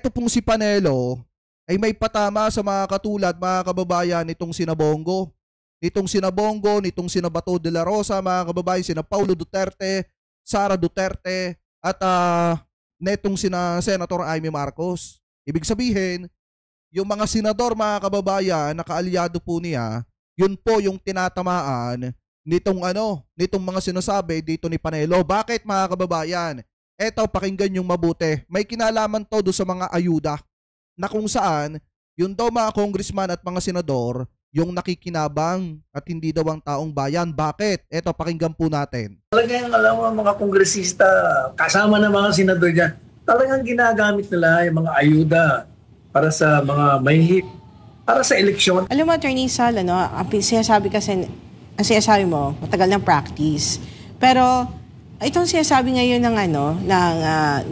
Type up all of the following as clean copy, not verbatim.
eto pong si Panelo ay may patama sa mga katulad, mga kababayan, nitong sina Bongo. Nitong sina Bongo, nitong sina Bato de la Rosa, mga kababayan, sina Paulo Duterte, Sara Duterte, at netong sina Senator Amy Marcos. Ibig sabihin, yung mga senador, mga kababayan, na kaalyado po niya, yun po yung tinatamaan nitong mga sinasabi dito ni Panelo. Bakit, mga kababayan? Eto, pakinggan yung mabuti. May kinalaman to do sa mga ayuda na kung saan yun daw mga congressman at mga senador yung nakikinabang at hindi daw ang taong bayan. Bakit? Eto, pakinggan po natin. Talagang alam mo mga kongresista, kasama ng mga senador dyan, talagang ginagamit nila yung mga ayuda para sa mga mahihip, para sa eleksyon. Alam mo, Attorney Sal, ang sinasabi mo, matagal ng practice. Pero itong sinasabi ngayon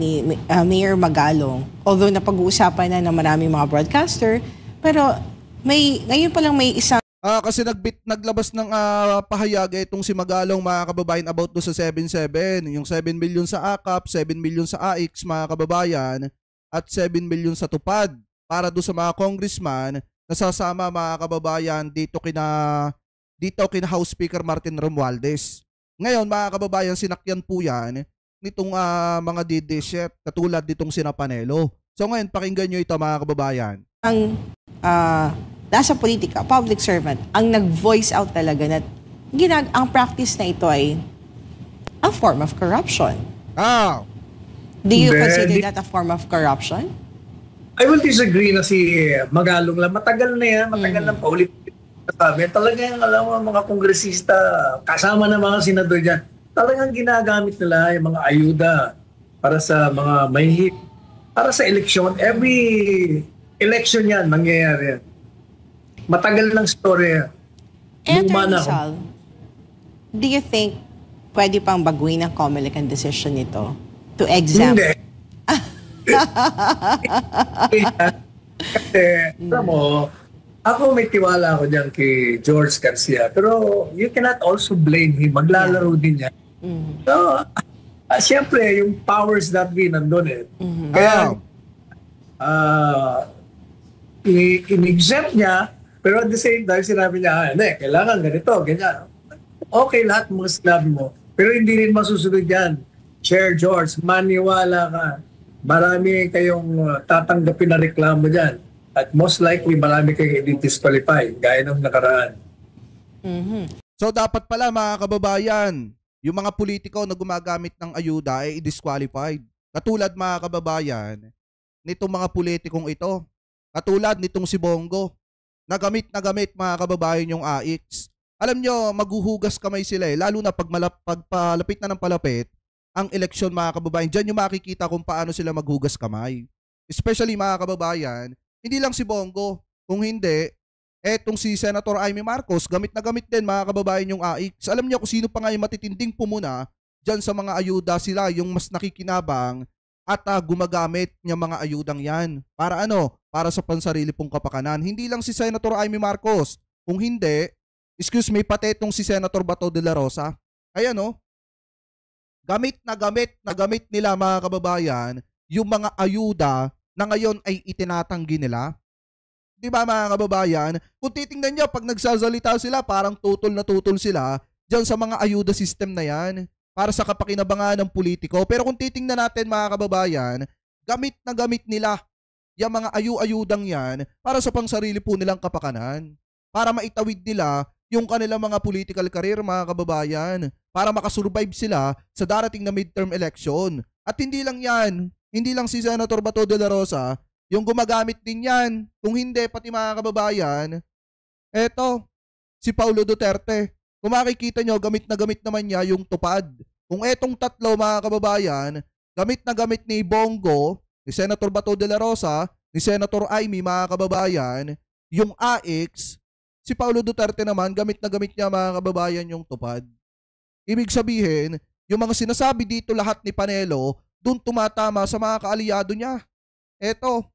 ni Mayor Magalong, although napag-uusapan na ng maraming mga broadcaster, pero ngayon pa lang may isang kasi naglabas ng pahayag itong si Magalong, mga kababayan, about do sa 7-7. Yung 7 million sa AKAP, 7 million sa AIX, mga kababayan, at 7 million sa tupad para do sa mga congressman na sasama, mga kababayan, dito kina House Speaker Martin Romualdez. Ngayon, mga kababayan, sinakyan po yan nitong mga didishet katulad nitong sina Panelo. So ngayon, pakinggan nyo ito, mga kababayan. Ang nasa politika, public servant, ang nag-voice out talaga na ang practice na ito ay a form of corruption. Do you consider that a form of corruption? I will disagree na si Magalong lang. Matagal na yan, matagal na paulit. Talagang alam mo mga kongresista, kasama ng mga senador dyan, talagang ginagamit nila yung mga ayuda para sa mga mahihip, para sa eleksyon. Every election yan, mangyayari yan. Matagal ng story. Sal, do you think pwede pang baguhin ng COMELEC ang decision nito to exempt? Hindi. Kasi, alam mo, ako may tiwala ako dyan kay George Garcia, pero you cannot also blame him. Maglalaro din yan. So, siyempre, yung powers that be nandun eh. Kaya, in-exempt niya, pero at the same time, sinabi niya, kailangan ganito, ganyan. Okay, lahat mga sinabi mo. Pero hindi rin masusunod yan. Chair George, maniwala ka. Marami kayong tatanggapin na reklamo dyan. At most likely, marami kayong i-disqualify, gaya ng nakaraan. So dapat pala, mga kababayan, yung mga politiko na gumagamit ng ayuda ay i-disqualified. Katulad, mga kababayan, nitong mga politikong ito. Katulad nitong si Bongo. Nagamit, mga kababayan, yung AIX. Alam nyo, maghuhugas kamay sila eh. Lalo na pag palapit na ng palapit ang eleksyon, mga kababayan. Diyan yung makikita kung paano sila maghugas kamay. Especially, mga kababayan, hindi lang si Bongo. Kung hindi, etong si Senator Amy Marcos, gamit na gamit din, mga kababayan, yung AIX. Alam niyo kung sino pa nga yung matitinding pumuna dyan sa mga ayuda, sila yung mas nakikinabang at gumagamit niya mga ayudang yan. Para ano? Para sa pansarili pong kapakanan. Hindi lang si Senator Amy Marcos. Kung hindi, pati itong si Senator Bato de la Rosa. Ayan o. Gamit na gamit nila, mga kababayan, yung mga ayuda na ngayon ay itinatanggi nila. Di ba, mga kababayan? Kung titingnan nyo, pag nagsasalita sila, parang tutol na tutol sila dyan sa mga ayuda system na yan para sa kapakinabangan ng politiko. Pero kung titingnan natin, mga kababayan, gamit na gamit nila yung mga ayudang yan para sa pangsarili po nilang kapakanan. Para maitawid nila yung kanilang mga political career, mga kababayan. Para makasurvive sila sa darating na midterm election. At hindi lang yan. Hindi lang si Senator Bato de la Rosa yung gumagamit din yan. Kung hindi, pati, mga kababayan, eto, si Paulo Duterte. Kung makikita nyo, gamit na gamit naman niya yung tupad. Kung etong tatlo, mga kababayan, gamit na gamit ni Bongo, ni Senator Bato de la Rosa, ni Senator Amy, mga kababayan, yung AIX, si Paulo Duterte naman, gamit na gamit niya, mga kababayan, yung tupad. Ibig sabihin, yung mga sinasabi dito lahat ni Panelo, doon tumatama sa mga kaalyado niya. Eto,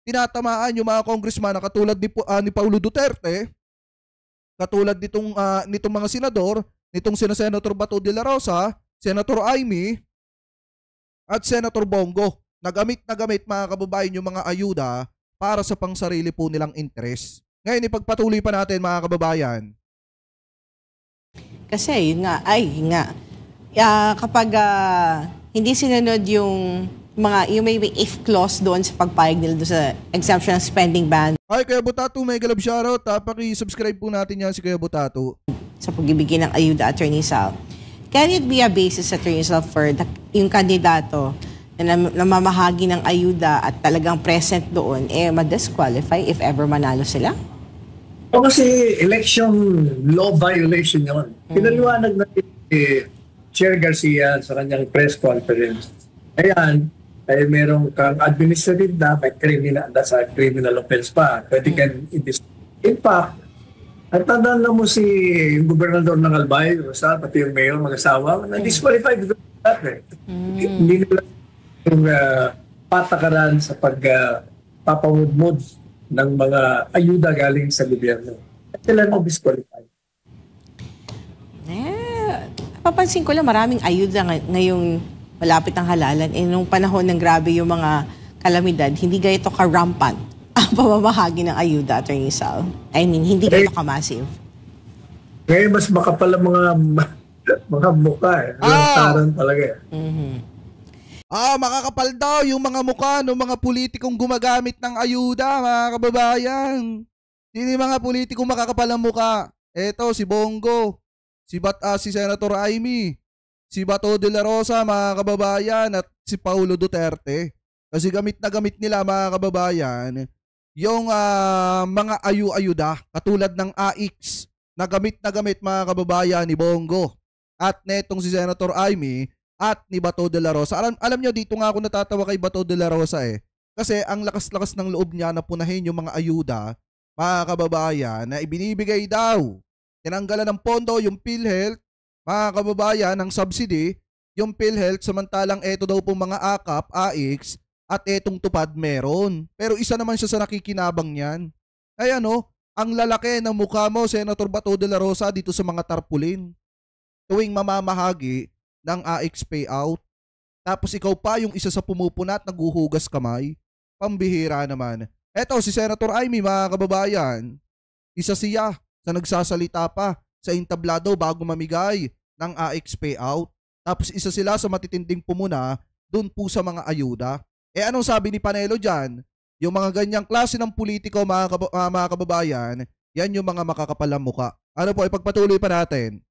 tinatamaan yung mga congressman na katulad ni Paulo Duterte, katulad nitong mga senador, nitong Senator Bato de la Rosa, Senator Amy, at Senator Bongo. na gamit mga kababayan yung mga ayuda para sa pangsarili po nilang interes. Ngayon, ipagpatuloy pa natin mga kababayan. Kasi yun nga, kapag hindi sinunod yung may if clause doon sa pagpayag nila doon sa exemption ng spending ban Ay, Kuya Butato, may galab shoutout. Paki-subscribe po natin yan si Kuya Butato. sa pagbibigay ng ayuda, Attorney Sal, can it be a basis, Attorney Sal, for yung kandidato na namamahagi ng ayuda at talagang present doon, ma-disqualify if ever manalo sila? O kasi election law violation yun. Pinaliwanag na Chair Garcia sa kanyang press conference. Ayan, ay merong kang administrative na, may criminal, sa criminal offense pa. Pwede kang in fact, at tandaan na mo si yung gobernador ng Albay, pati yung mayor, mag-asawa, na-disqualified doon lahat. Hindi nila yung patakaran sa pagpapamudmod ng mga ayuda galing sa gobyerno. At sila na-disqualified. Papansin ko lang maraming ayuda ngayong malapit ang halalan. Nung panahon ng grabe yung mga kalamidad, hindi ganito ka-rampant ang pamamahagi ng ayuda, Attorney Sal. I mean, hindi ganito ka-massive. Ngayon, mas makapal ang mga mukha eh. Lantaran talaga eh. Makakapal daw yung mga mukha ng mga politikong gumagamit ng ayuda, mga kababayan. Sino yung mga politikong makakapal ang mukha? Eto, si Bongo, si Senator Amy, si Bato de la Rosa, mga kababayan, at si Paulo Duterte. Kasi gamit na gamit nila, mga kababayan, yung mga ayuda katulad ng AIX na gamit, mga kababayan, ni Bongo at netong si Senator Amy at ni Bato de la Rosa. Alam nyo, dito nga ako natatawa kay Bato de la Rosa kasi ang lakas-lakas ng loob niya na punahin yung mga ayuda, mga kababayan, na ibinibigay daw. Tinanggalan ng pondo yung PhilHealth, mga kababayan, ng subsidy, yung PhilHealth, samantalang eto daw po mga AKAP, AIX, at etong tupad meron. Pero isa naman siya sa nakikinabang niyan. Ay ang lalaki ng mukha mo, Senator Bato de la Rosa, dito sa mga tarpulin. Tuwing mamamahagi ng AIX payout. Tapos ikaw pa yung isa sa pumupuna at naguhugas kamay. Pambihira naman. Eto, si Senator Amy, mga kababayan, isa siya sa nagsasalita pa sa entablado bago mamigay ng AIX payout. Tapos isa sila sa matitinding pumuna dun po sa mga ayuda. Anong sabi ni Panelo dyan? Yung mga ganyang klase ng politiko, mga kababayan, yan yung mga makakapalang muka. Ano po, ipagpatuloy pa natin.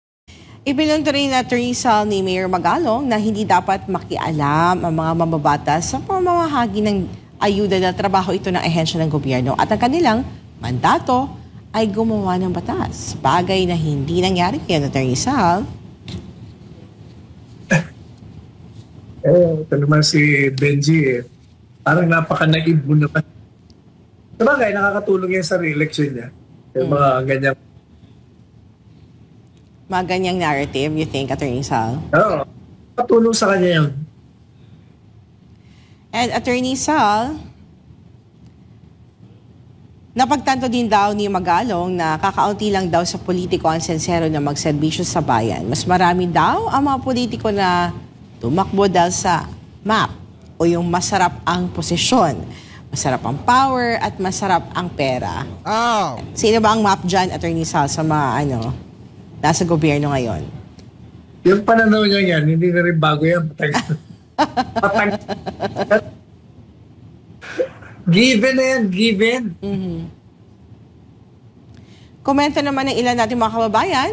Ibinunto rin na Attorney Sal ni Mayor Magalong na hindi dapat makialam ang mga mambabatas sa pamamahagi ng ayuda na trabaho ito ng ahensya ng gobyerno at ang kanilang mandato ay gumawa ng batas. Bagay na hindi nangyari kaya Attorney Sal. Ito naman si Benji parang napaka-naib mo naman. Sabagay, nakakatulong yan sa re-election niya. Yung mga ganyang narrative, you think, Attorney Sal? Oo. Katulong sa kanya yun. And Attorney Sal, napagtanto din daw ni Magalong na kakaunti lang daw sa politiko ang sensero na magserbisyo sa bayan. Mas marami daw ang mga politiko na tumakbo dahil sa map o yung masarap ang posisyon. Masarap ang power at masarap ang pera. Sino ba ang map dyan, Attorney Sal, sa mga nasa gobyerno ngayon? Yung pananaw niya yan, hindi na rin bago yan. Given na yan, given. Komento naman ng ilan natin mga kababayan.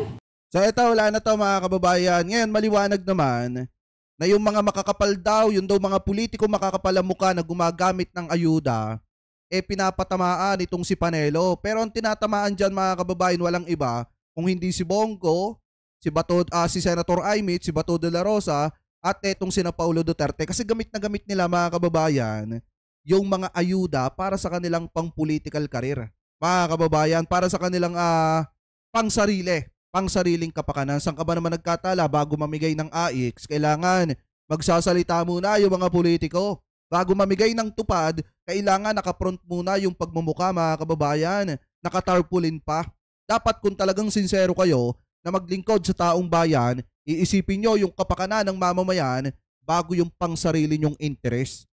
So ito, wala na to mga kababayan. Ngayon, maliwanag naman na yung mga makakapal daw, yung daw mga politiko makakapal ang mukha na gumagamit ng ayuda, pinapatamaan itong si Panelo. Pero ang tinatamaan dyan mga kababayan, walang iba, kung hindi si Bongo, si Senator Amy, si Bato de la Rosa, at etong sina Paulo Duterte. Kasi gamit na gamit nila mga kababayan, yung mga ayuda para sa kanilang pang-political career. Mga kababayan, para sa kanilang pangsariling kapakanan. Saan ka ba naman nagkatala bago mamigay ng AIX? Kailangan magsasalita muna yung mga politiko. Bago mamigay ng tupad, kailangan nakapront muna yung pagmumukha mga kababayan. Nakatarpulin pa. Dapat kung talagang sincero kayo na maglingkod sa taong bayan, iisipin nyo yung kapakanan ng mamamayan bago yung pangsarili nyong interes.